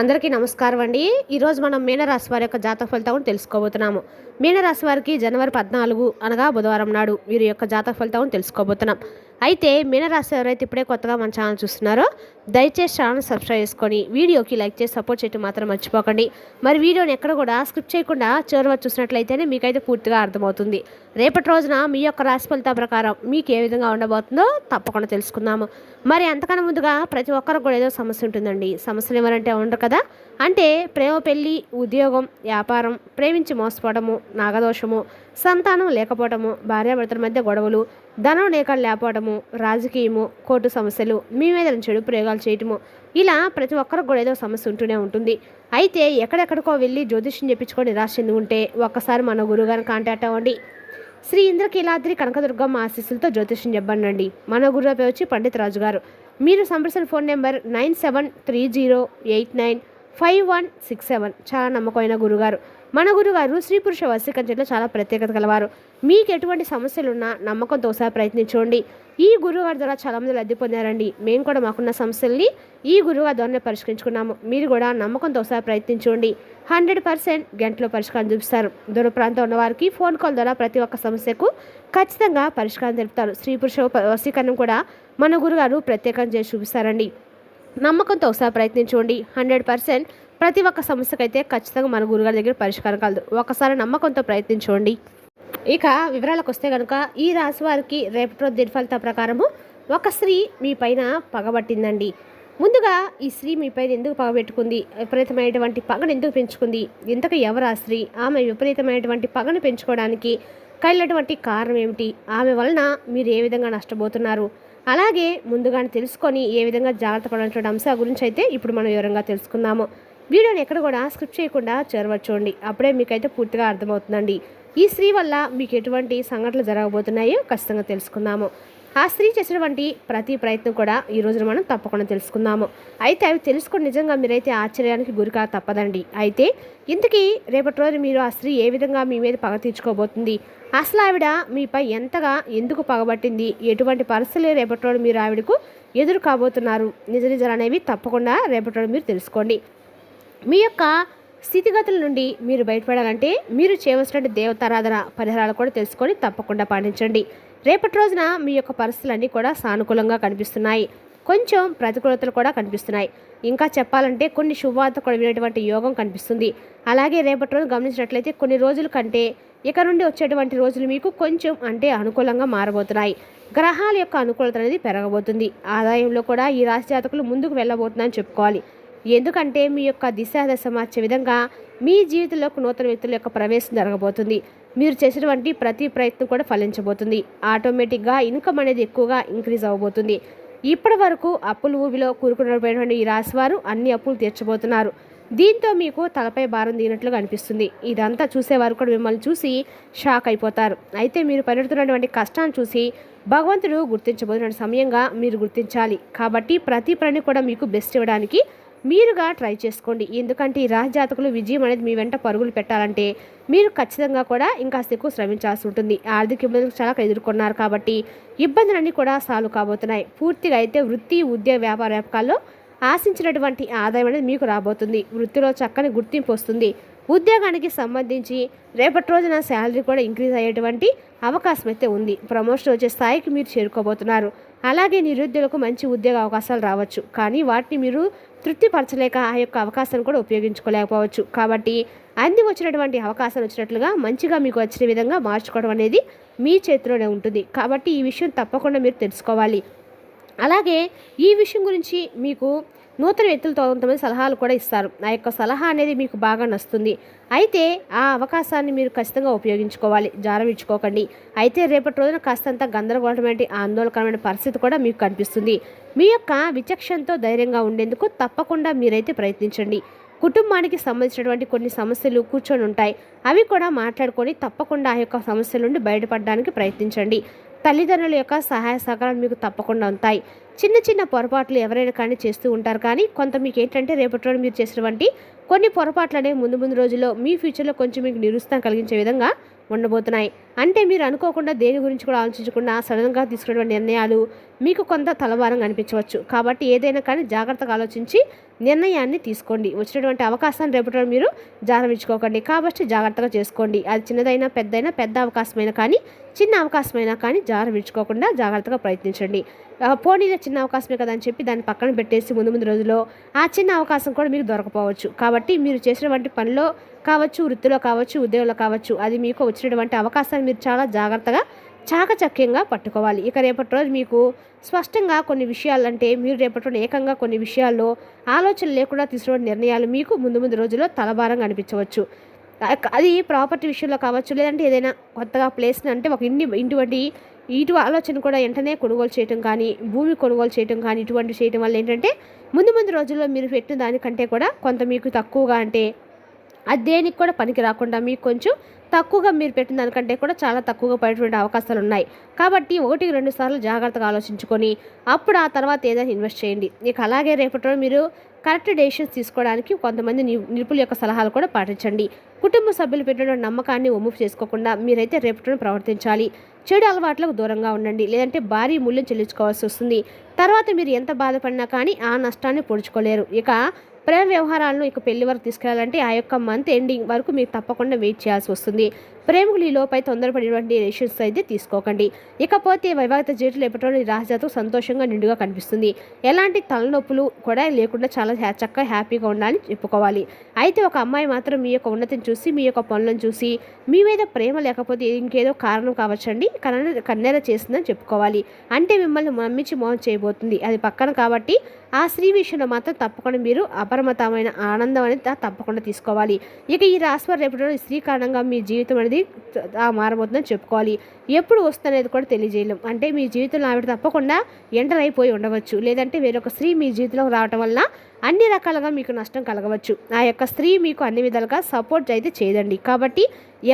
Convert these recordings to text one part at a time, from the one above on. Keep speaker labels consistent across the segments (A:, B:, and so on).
A: అందరికీ నమస్కారం అండి. ఈరోజు మనం మీనరాశి వారి యొక్క జాతక ఫలితాలను తెలుసుకోబోతున్నాము. మీనరాశి వారికి జనవరి 14 అనగా బుధవారం నాడు వీరి యొక్క జాతక ఫలితాలను తెలుసుకోబోతున్నాం. అయితే మీనరాశి ఎవరైతే ఇప్పుడే కొత్తగా మన ఛానల్ చూస్తున్నారో దయచేసి ఛానల్ సబ్స్క్రైబ్ చేసుకొని వీడియోకి లైక్ చేసి సపోర్ట్ చేయడం మాత్రం మర్చిపోకండి. మరి వీడియోని ఎక్కడ కూడా స్క్రిప్ట్ చేయకుండా చివరి చూసినట్లయితేనే మీకైతే పూర్తిగా అర్థమవుతుంది. రేపటి రోజున మీ యొక్క రాశి ఫలితాల ప్రకారం మీకు ఏ విధంగా ఉండబోతుందో తప్పకుండా తెలుసుకుందాము. మరి అంతకన్నా ముందుగా ప్రతి ఒక్కరికి కూడా ఏదో సమస్య ఉంటుందండి. సమస్యలు ఎవరంటే ఉండరు కదా. అంటే ప్రేమ, పెళ్ళి, ఉద్యోగం, వ్యాపారం, ప్రేమించి మోసపోవడము, నాగదోషము, సంతానం లేకపోవడము, భార్యాభర్తల మధ్య గొడవలు, ధనం లేకపోవడము, రాజకీయము, కోర్టు సమస్యలు, మీ మీద చెడు ప్రయోగాలు చేయటము, ఇలా ప్రతి ఒక్కరికి కూడా ఏదో సమస్య ఉంటూనే ఉంటుంది. అయితే ఎక్కడెక్కడికో వెళ్ళి జ్యోతిష్యం చెప్పించుకొని నిరాశ చెంది ఉంటే ఒక్కసారి మన గురువుగారిని కాంటాక్ట్ అవ్వండి. శ్రీ ఇంద్రకీలాద్రి కనకదుర్గమ్మ ఆశీస్సులతో జ్యోతిష్యం చెప్పండి. మన గురువు పేరు వచ్చి పండిత్ రాజు గారు. మీరు సంప్రదించిన ఫోన్ నెంబర్ 9730895167. చాలా నమ్మకమైన గురుగారు. మన గురుగారు స్త్రీ పురుష వశీకరణలో చాలా ప్రత్యేకత కలవారు. మీకు ఎటువంటి సమస్యలున్నా నమ్మకంతో ఒకసారి ప్రయత్నించండి. ఈ గురువుగారి ద్వారా చాలామంది లబ్ధి పొందారండి. మేము కూడా మాకున్న సమస్యల్ని ఈ గురువుగారి ద్వారా పరిష్కరించుకున్నాము. మీరు కూడా నమ్మకంతో ఒకసారి ప్రయత్నించండి. 100% గంటలో పరిష్కారం చూపిస్తారు. దూర ప్రాంతం ఉన్న వారికి ఫోన్ కాల్ ద్వారా ప్రతి ఒక్క సమస్యకు ఖచ్చితంగా పరిష్కారం తెలుపుతారు. స్త్రీ పురుష వశీకరణం కూడా మన గురుగారు ప్రత్యేకంగా చేసి చూపిస్తారండి. నమ్మకంతో ఒకసారి ప్రయత్నించండి. 100% ప్రతి ఒక్క సమస్యకైతే ఖచ్చితంగా మన గురుగారి దగ్గర పరిష్కారం కలదు. ఒకసారి నమ్మకంతో ప్రయత్నించండి. ఇక వివరాలకు వస్తే కనుక ఈ రాశి వారికి రేపటి రోజు దిన ఫలితాల ప్రకారము ఒక స్త్రీ మీ పైన పగబట్టిందండి. ముందుగా ఈ స్త్రీ మీ పైన ఎందుకు పగబెట్టుకుంది, విపరీతమైనటువంటి పగను ఎందుకు పెంచుకుంది, ఇంతకు ఎవరు ఆ స్త్రీ, ఆమె విపరీతమైనటువంటి పగను పెంచుకోవడానికి కలిగినటువంటి కారణం ఏమిటి, ఆమె వలన మీరు ఏ విధంగా నష్టపోతున్నారు, అలాగే ముందుగానే తెలుసుకొని ఏ విధంగా జాగ్రత్త పడినటువంటి అంశాల గురించి అయితే ఇప్పుడు మనం వివరంగా తెలుసుకుందాము. వీడియోని ఎక్కడ కూడా స్క్రిప్ట్ చేయకుండా చేరవచ్చండి. అప్పుడే మీకైతే పూర్తిగా అర్థమవుతుందండి. ఈ స్త్రీ వల్ల మీకు ఎటువంటి సంఘటనలు జరగబోతున్నాయో ఖచ్చితంగా తెలుసుకుందాము. ఆ స్త్రీ చేసినటువంటి ప్రతి ప్రయత్నం కూడా ఈ రోజున మనం తప్పకుండా తెలుసుకుందాము. అయితే అవి తెలుసుకొని నిజంగా మీరైతే ఆశ్చర్యానికి గురికా తప్పదండి. అయితే ఇంతకీ రేపటి రోజు మీరు ఆ స్త్రీ ఏ విధంగా మీ మీద పగ తీర్చుకోబోతుంది, అసలు ఆవిడ మీపై ఎంతగా ఎందుకు పగబట్టింది, ఎటువంటి పరిస్థితులు రేపటి రోజు మీరు ఆవిడకు ఎదురు కాబోతున్నారు, నిజాలు అనేవి తప్పకుండా రేపటి రోజు మీరు తెలుసుకోండి. మీ యొక్క స్థితిగతుల నుండి మీరు బయటపడాలంటే మీరు చేయవలసిన దేవతారాధన పరిహారాలు కూడా తెలుసుకొని తప్పకుండా పాటించండి. రేపటి రోజున మీ యొక్క పరిస్థితులన్నీ కూడా సానుకూలంగా కనిపిస్తున్నాయి. కొంచెం ప్రతికూలతలు కూడా కనిపిస్తున్నాయి. ఇంకా చెప్పాలంటే కొన్ని శుభవార్త కూడా వినేటువంటి యోగం కనిపిస్తుంది. అలాగే రేపటి రోజు గమనించినట్లయితే కొన్ని రోజుల కంటే ఇక నుండి వచ్చేటువంటి రోజులు మీకు కొంచెం అంటే అనుకూలంగా మారబోతున్నాయి. గ్రహాల యొక్క అనుకూలత అనేది పెరగబోతుంది. ఆదాయంలో కూడా ఈ రాశి జాతకులు ముందుకు వెళ్ళబోతుందని చెప్పుకోవాలి. ఎందుకంటే మీ యొక్క దిశ మార్చే విధంగా మీ జీవితంలోకి నూతన వ్యక్తుల యొక్క ప్రవేశం జరగబోతుంది. మీరు చేసినటువంటి ప్రతి ప్రయత్నం కూడా ఫలించబోతుంది. ఆటోమేటిక్గా ఇన్కమ్ అనేది ఎక్కువగా ఇంక్రీజ్ అవ్వబోతుంది. ఇప్పటి వరకు అప్పులు ఊబిలో కూరుకున్నటువంటి ఈ రాశివారు అన్ని అప్పులు తీర్చబోతున్నారు. దీంతో మీకు తలపై భారం దిగినట్లుగా అనిపిస్తుంది. ఇదంతా చూసేవారు కూడా మిమ్మల్ని చూసి షాక్ అయిపోతారు. అయితే మీరు పడుతున్నటువంటి కష్టాన్ని చూసి భగవంతుడు గుర్తించబోతున్న సమయంగా మీరు గుర్తించాలి. కాబట్టి ప్రతి పని కూడా మీకు బెస్ట్ ఇవ్వడానికి మీరుగా ట్రై చేసుకోండి. ఎందుకంటే ఈ రాశి జాతకులు విజయం అనేది మీ వెంట పరుగులు పెట్టాలంటే మీరు ఖచ్చితంగా కూడా ఇంకాస్త ఎక్కువ శ్రమించాల్సి ఉంటుంది. ఆర్థిక ఇబ్బందులు చాలా ఎదుర్కొన్నారు కాబట్టి ఇబ్బందులన్నీ కూడా సాల్వ్ కాబోతున్నాయి. పూర్తిగా అయితే వృత్తి, ఉద్యోగ, వ్యాపారాల్లో ఆశించినటువంటి ఆదాయం అనేది మీకు రాబోతుంది. వృత్తిలో చక్కని గుర్తింపు వస్తుంది. ఉద్యోగానికి సంబంధించి రేపటి రోజున శాలరీ కూడా ఇంక్రీజ్ అయ్యేటువంటి అవకాశం అయితే ఉంది. ప్రమోషన్ వచ్చే స్థాయికి మీరు చేరుకోబోతున్నారు. అలాగే నిరుద్యోగులకు మంచి ఉద్యోగ అవకాశాలు రావచ్చు. కానీ వాటిని మీరు తృప్తిపరచలేక ఆ యొక్క అవకాశాన్ని కూడా ఉపయోగించుకోలేకపోవచ్చు. కాబట్టి అంది వచ్చినటువంటి అవకాశం వచ్చినట్లుగా మంచిగా మీకు వచ్చిన విధంగా మార్చుకోవడం అనేది మీ చేతిలోనే ఉంటుంది. కాబట్టి ఈ విషయం తప్పకుండా మీరు తెలుసుకోవాలి. అలాగే ఈ విషయం గురించి మీకు నూతన వ్యక్తులతో కొంతమంది సలహాలు కూడా ఇస్తారు. ఆ యొక్క సలహా అనేది మీకు బాగా నచ్చుతుంది. అయితే ఆ అవకాశాన్ని మీరు ఖచ్చితంగా ఉపయోగించుకోవాలి. జారవించుకోకండి. అయితే రేపటి రోజున కాస్తంత గందరగోళమైన ఆందోళనకరమైన పరిస్థితి కూడా మీకు కనిపిస్తుంది. మీ యొక్క విచక్షణతో ధైర్యంగా ఉండేందుకు తప్పకుండా మీరైతే ప్రయత్నించండి. కుటుంబానికి సంబంధించినటువంటి కొన్ని సమస్యలు కూర్చొని ఉంటాయి. అవి కూడా మాట్లాడుకొని తప్పకుండా ఆ యొక్క సమస్యల నుండి బయటపడడానికి ప్రయత్నించండి. తల్లిదండ్రుల యొక్క సహాయ సహకారాలు మీకు తప్పకుండా ఉంటాయి. చిన్న చిన్న పొరపాట్లు ఎవరైనా కానీ చేస్తూ ఉంటారు. కానీ కొంత మీకు ఏంటంటే రేపటి రోజు మీరు చేసినటువంటి కొన్ని పొరపాట్లు అనేవి ముందు రోజుల్లో మీ ఫ్యూచర్లో కొంచెం మీకు నిరుత్సాహం కలిగించే విధంగా ఉండబోతున్నాయి. అంటే మీరు అనుకోకుండా దేని గురించి కూడా ఆలోచించకుండా సడన్గా తీసుకునే నిర్ణయాలు మీకు కొంత తలభారంగా అనిపించవచ్చు. కాబట్టి ఏదైనా కానీ జాగ్రత్తగా ఆలోచించి నిర్ణయాన్ని తీసుకోండి. వచ్చినటువంటి అవకాశాన్ని రేపటి రోజు మీరు జారవించుకోకండి. కాబట్టి జాగ్రత్తగా చేసుకోండి. అది చిన్నదైనా పెద్దైనా, పెద్ద అవకాశమైనా కానీ చిన్న అవకాశమైనా కానీ జారవించుకోకుండా జాగ్రత్తగా ప్రయత్నించండి. పోనీలో చిన్న అవకాశమే కదా అని చెప్పి దాన్ని పక్కన పెట్టేసి ముందు ముందు రోజుల్లో ఆ చిన్న అవకాశం కూడా మీకు దొరకపోవచ్చు. కాబట్టి మీరు చేసినటువంటి పనిలో కావచ్చు, వృత్తిలో కావచ్చు, ఉద్యోగంలో కావచ్చు, అది మీకు వచ్చినటువంటి అవకాశాన్ని మీరు చాలా జాగ్రత్తగా చాకచక్యంగా పట్టుకోవాలి. ఇక రేపటి రోజు మీకు స్పష్టంగా కొన్ని విషయాలంటే మీరు రేపటి రోజు ఏకంగా కొన్ని విషయాల్లో ఆలోచన లేకుండా తీసుకునే నిర్ణయాలు మీకు ముందు ముందు రోజుల్లో తలభారంగా అనిపించవచ్చు. అది ప్రాపర్టీ విషయంలో కావచ్చు, లేదంటే ఏదైనా కొత్తగా ప్లేస్ని అంటే ఒక ఇటు ఆలోచన కూడా వెంటనే కొనుగోలు చేయటం కానీ, భూమి కొనుగోలు చేయటం కానీ, ఇటువంటి చేయటం వల్ల ఏంటంటే ముందు ముందు రోజుల్లో మీరు పెట్టిన దానికంటే కూడా కొంత మీకు తక్కువగా అంటే అది దేనికి కూడా పనికి రాకుండా మీకు కొంచెం తక్కువగా మీరు పెట్టిన దానికంటే కూడా చాలా తక్కువగా పడేటువంటి అవకాశాలు ఉన్నాయి. కాబట్టి 1-2 సార్లు జాగ్రత్తగా ఆలోచించుకొని అప్పుడు ఆ తర్వాత ఏదైనా ఇన్వెస్ట్ చేయండి. ఇక అలాగే రేపటి రోజు మీరు కరెక్ట్ డెసిషన్స్ తీసుకోవడానికి కొంతమంది నిపుణుల యొక్క సలహాలు కూడా పాటించండి. కుటుంబ సభ్యులు పెట్టిన నమ్మకాన్ని ఒమ్ము చేసుకోకుండా మీరైతే రేపటి రోజు ప్రవర్తించాలి. చెడు అలవాట్లకు దూరంగా ఉండండి. లేదంటే భారీ మూల్యం చెల్లించుకోవాల్సి వస్తుంది. తర్వాత మీరు ఎంత బాధపడినా కానీ ఆ నష్టాన్ని పొడుచుకోలేరు. ఇక ప్రేమ వ్యవహారాలను ఇక పెళ్లి వరకు తీసుకెళ్లాలంటే ఆ యొక్క మంత్ ఎండింగ్ వరకు మీరు తప్పకుండా వెయిట్ చేయాల్సి వస్తుంది. ప్రేమకులు ఈ లోపై తొందరపడినటువంటి డెసిషన్స్ అయితే తీసుకోకండి. ఇకపోతే వివాహిత జీవితంలో ఎప్పటిలో రాజజాతకు సంతోషంగా నిండుగా కనిపిస్తుంది. ఎలాంటి తలనొప్పులు కూడా లేకుండా చాలా చక్కగా హ్యాపీగా ఉండాలని చెప్పుకోవాలి. అయితే ఒక అమ్మాయి మాత్రం మీ యొక్క ఉన్నతిని చూసి, మీ యొక్క పనులను చూసి మీ మీద ప్రేమ లేకపోతే ఇంకేదో కారణం కావచ్చండి కన్నెర చేస్తుందని చెప్పుకోవాలి. అంటే మిమ్మల్ని నమ్మించి మోసం చేయబోతుంది. అది పక్కన కాబట్టి ఆ స్త్రీ విషయంలో మాత్రం తప్పకుండా మీరు అపరిమితమైన ఆనందం అనేది తప్పకుండా తీసుకోవాలి. ఇక ఈ రాశివారు రేపటి స్త్రీ కారణంగా మీ జీవితం అనేది మారబోతుందని చెప్పుకోవాలి. ఎప్పుడు వస్తుందనేది కూడా తెలియజేయలేం. అంటే మీ జీవితంలో ఆవిడ తప్పకుండా ఎంటర్ అయిపోయి ఉండవచ్చు. లేదంటే వేరొక స్త్రీ మీ జీవితంలోకి రావడం వల్ల అన్ని రకాలుగా మీకు నష్టం కలగవచ్చు. ఆ యొక్క స్త్రీ మీకు అన్ని విధాలుగా సపోర్ట్ అయితే చేయదండి. కాబట్టి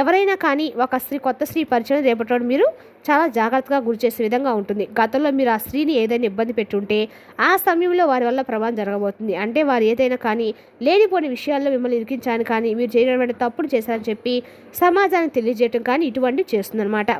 A: ఎవరైనా కానీ ఒక స్త్రీ కొత్త స్త్రీ పరిచయం రేపటి మీరు చాలా జాగ్రత్తగా గురి చేసే విధంగా ఉంటుంది. గతంలో మీరు ఆ స్త్రీని ఏదైనా ఇబ్బంది పెట్టుంటే ఆ సమయంలో వారి వల్ల ప్రమాదం జరగబోతుంది. అంటే వారు ఏదైనా కానీ లేనిపోని విషయాల్లో మిమ్మల్ని ఇరికించాలని కానీ మీరు చేయడం తప్పుడు చేశారని చెప్పి సమాజానికి తెలియజేయటం కానీ ఇటువంటివి చేస్తుందన్నమాట.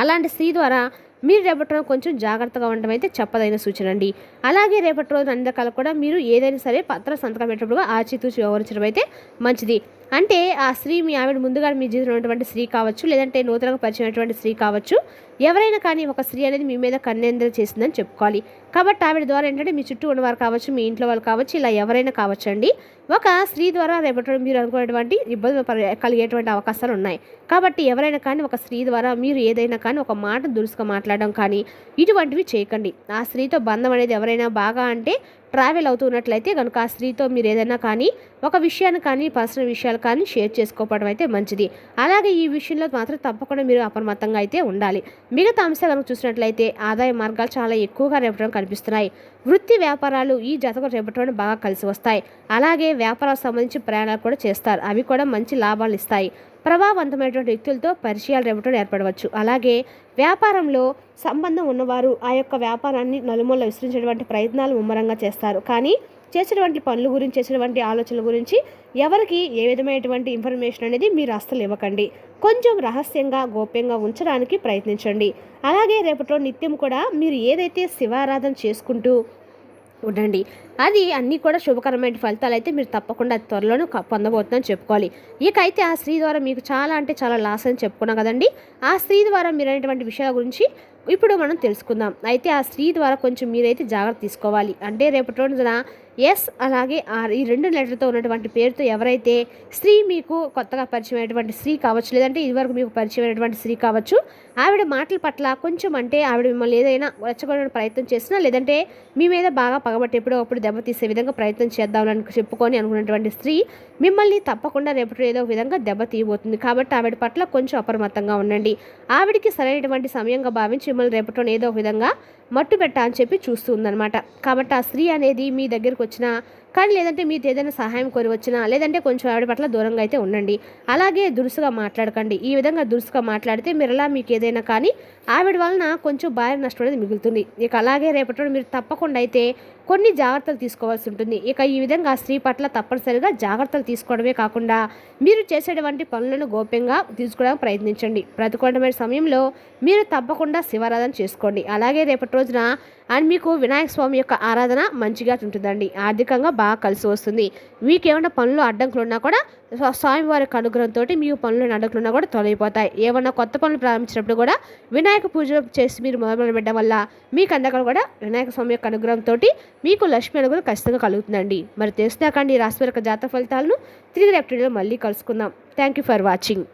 A: అలాంటి స్త్రీ ద్వారా మీరు రేపటి రోజు కొంచెం జాగ్రత్తగా ఉండడం అయితే చెప్పదైన సూచన అండి. అలాగే రేపటి రోజు అన్ని రకాలు కూడా మీరు ఏదైనా సరే పత్ర సంతకం పెట్టినప్పుడు ఆచితూచి వ్యవహరించడం అయితే మంచిది. అంటే ఆ స్త్రీ మీ ఆవిడ ముందుగా మీ జీవితంలో ఉన్నటువంటి స్త్రీ కావచ్చు, లేదంటే నూతనంగా పరిచయమైనటువంటి స్త్రీ కావచ్చు, ఎవరైనా కానీ ఒక స్త్రీ అనేది మీ మీద కన్నేంద్ర చేసిందని చెప్పుకోవాలి. కాబట్టి ఆవిడ ద్వారా ఏంటంటే మీ చుట్టూ ఉన్నవారు కావచ్చు, మీ ఇంట్లో వాళ్ళు కావచ్చు, ఇలా ఎవరైనా కావచ్చు అండి. ఒక స్త్రీ ద్వారా రేపటి మీరు అనుకునేటువంటి ఇబ్బందులు కలిగేటువంటి అవకాశాలు ఉన్నాయి. కాబట్టి ఎవరైనా కానీ ఒక స్త్రీ ద్వారా మీరు ఏదైనా కానీ ఒక మాట దురుసుగా మాట్లాడడం కానీ ఇటువంటివి చేయకండి. ఆ స్త్రీతో బంధం అనేది ఎవరైనా బాగా అంటే ట్రావెల్ అవుతున్నట్లయితే కనుక ఆ స్త్రీతో మీరు ఏదైనా కానీ ఒక విషయాన్ని కానీ పర్సనల్ విషయాలు కానీ షేర్ చేసుకోవడం అయితే మంచిది. అలాగే ఈ విషయంలో మాత్రం తప్పకుండా మీరు అప్రమత్తంగా అయితే ఉండాలి. మిగతా అంశాలు కనుక చూసినట్లయితే ఆదాయ మార్గాలు చాలా ఎక్కువగా రేపటం కనిపిస్తున్నాయి. వృత్తి వ్యాపారాలు ఈ జతకు రేపటం బాగా కలిసి వస్తాయి. అలాగే వ్యాపారాలకు సంబంధించి ప్రయాణాలు కూడా చేస్తారు. అవి కూడా మంచి లాభాలు ఇస్తాయి. ప్రభావవంతమైనటువంటి వ్యక్తులతో పరిచయాలు రేపటం ఏర్పడవచ్చు. అలాగే వ్యాపారంలో సంబంధం ఉన్నవారు ఆ యొక్క వ్యాపారాన్ని నలుమూల విస్తరించేటువంటి ప్రయత్నాలు ముమ్మరంగా చేస్తారు. కానీ చేసేటువంటి పనుల గురించి, చేసేటువంటి ఆలోచనల గురించి ఎవరికి ఏ విధమైనటువంటి ఇన్ఫర్మేషన్ అనేది మీరు అస్సలు ఇవ్వకండి. కొంచెం రహస్యంగా గోప్యంగా ఉంచడానికి ప్రయత్నించండి. అలాగే రేపటిలో నిత్యం కూడా మీరు ఏదైతే శివారాధన చేసుకుంటూ ఉండండి. అది అన్నీ కూడా శుభకరమైన ఫలితాలు అయితే మీరు తప్పకుండా త్వరలోనే పొందబోతుందని చెప్పుకోవాలి. ఇక అయితే ఆ స్త్రీ ద్వారా మీకు చాలా అంటే చాలా లాస్ అని చెప్పుకున్నాం కదండి. ఆ స్త్రీ ద్వారా మీరు అనేటువంటి విషయాల గురించి ఇప్పుడు మనం తెలుసుకుందాం. అయితే ఆ స్త్రీ ద్వారా కొంచెం మీరైతే జాగ్రత్త తీసుకోవాలి. అంటే రేపటి రోజున ఎస్ అలాగే ఆర్ ఈ 2 లెటర్తో ఉన్నటువంటి పేరుతో ఎవరైతే స్త్రీ మీకు కొత్తగా పరిచయమైనటువంటి స్త్రీ కావచ్చు, లేదంటే ఇదివరకు మీకు పరిచయమైనటువంటి స్త్రీ కావచ్చు, ఆవిడ మాటల పట్ల కొంచెం అంటే ఆవిడ మిమ్మల్ని ఏదైనా రెచ్చగొట్టే ప్రయత్నం చేసినా, లేదంటే మీ మీద బాగా పగబట్టి ఎప్పుడో అప్పుడు దెబ్బతీసే విధంగా ప్రయత్నం చేద్దామని చెప్పుకొని అనుకున్నటువంటి స్త్రీ మిమ్మల్ని తప్పకుండా రేపటి ఏదో విధంగా దెబ్బ తీయబోతుంది. కాబట్టి ఆవిడ పట్ల కొంచెం అప్రమత్తంగా ఉండండి. ఆవిడికి సరైనటువంటి సమయంగా భావించి మిమ్మల్ని రేపటిలో ఏదో విధంగా మట్టు పెట్టా అని చెప్పి చూస్తూ ఉందన్నమాట. కాబట్టి ఆ స్త్రీ అనేది మీ దగ్గరికి వచ్చినా కానీ, లేదంటే మీకు ఏదైనా సహాయం కోరి వచ్చినా, లేదంటే కొంచెం ఆవిడ పట్ల దూరంగా అయితే ఉండండి. అలాగే దురుసుగా మాట్లాడకండి. ఈ విధంగా దురుసుగా మాట్లాడితే మీరలా మీకు ఏదైనా కానీ ఆవిడ వలన కొంచెం భారీ నష్టం అనేది మిగులుతుంది. ఇక అలాగే రేపటి మీరు తప్పకుండా అయితే కొన్ని జాగ్రత్తలు తీసుకోవాల్సి ఉంటుంది. ఇక ఈ విధంగా స్త్రీ పట్ల తప్పనిసరిగా జాగ్రత్తలు తీసుకోవడమే కాకుండా మీరు చేసేటువంటి పనులను గోప్యంగా తీసుకోవడానికి ప్రయత్నించండి. ప్రతికూలమైన సమయంలో మీరు తప్పకుండా శివారాధన చేసుకోండి. అలాగే రేపటి రోజున మీకు వినాయక స్వామి యొక్క ఆరాధన మంచిగా ఉంటుందండి. ఆర్థికంగా బాగా కలిసి వస్తుంది. మీకు ఏమైనా పనులు అడ్డంకులు ఉన్నా కూడా స్వామివారి అనుగ్రహంతో మీకు పనులు అడ్డంకులు ఉన్నా కూడా తొలగిపోతాయి. ఏమన్నా కొత్త పనులు ప్రారంభించినప్పుడు కూడా వినాయక పూజ చేసి మీరు మొదలు పెట్టడం వల్ల మీకు అందరికీ కూడా వినాయక స్వామి యొక్క అనుగ్రహంతో మీకు లక్ష్మి అనుగ్రహం ఖచ్చితంగా కలుగుతుందండి. మరి తెలుసునాకండి ఈ రాశి వారి జాతక ఫలితాలను తిరిగి రేపటి వీడియోలో మళ్ళీ కలుసుకుందాం. Thank you for watching.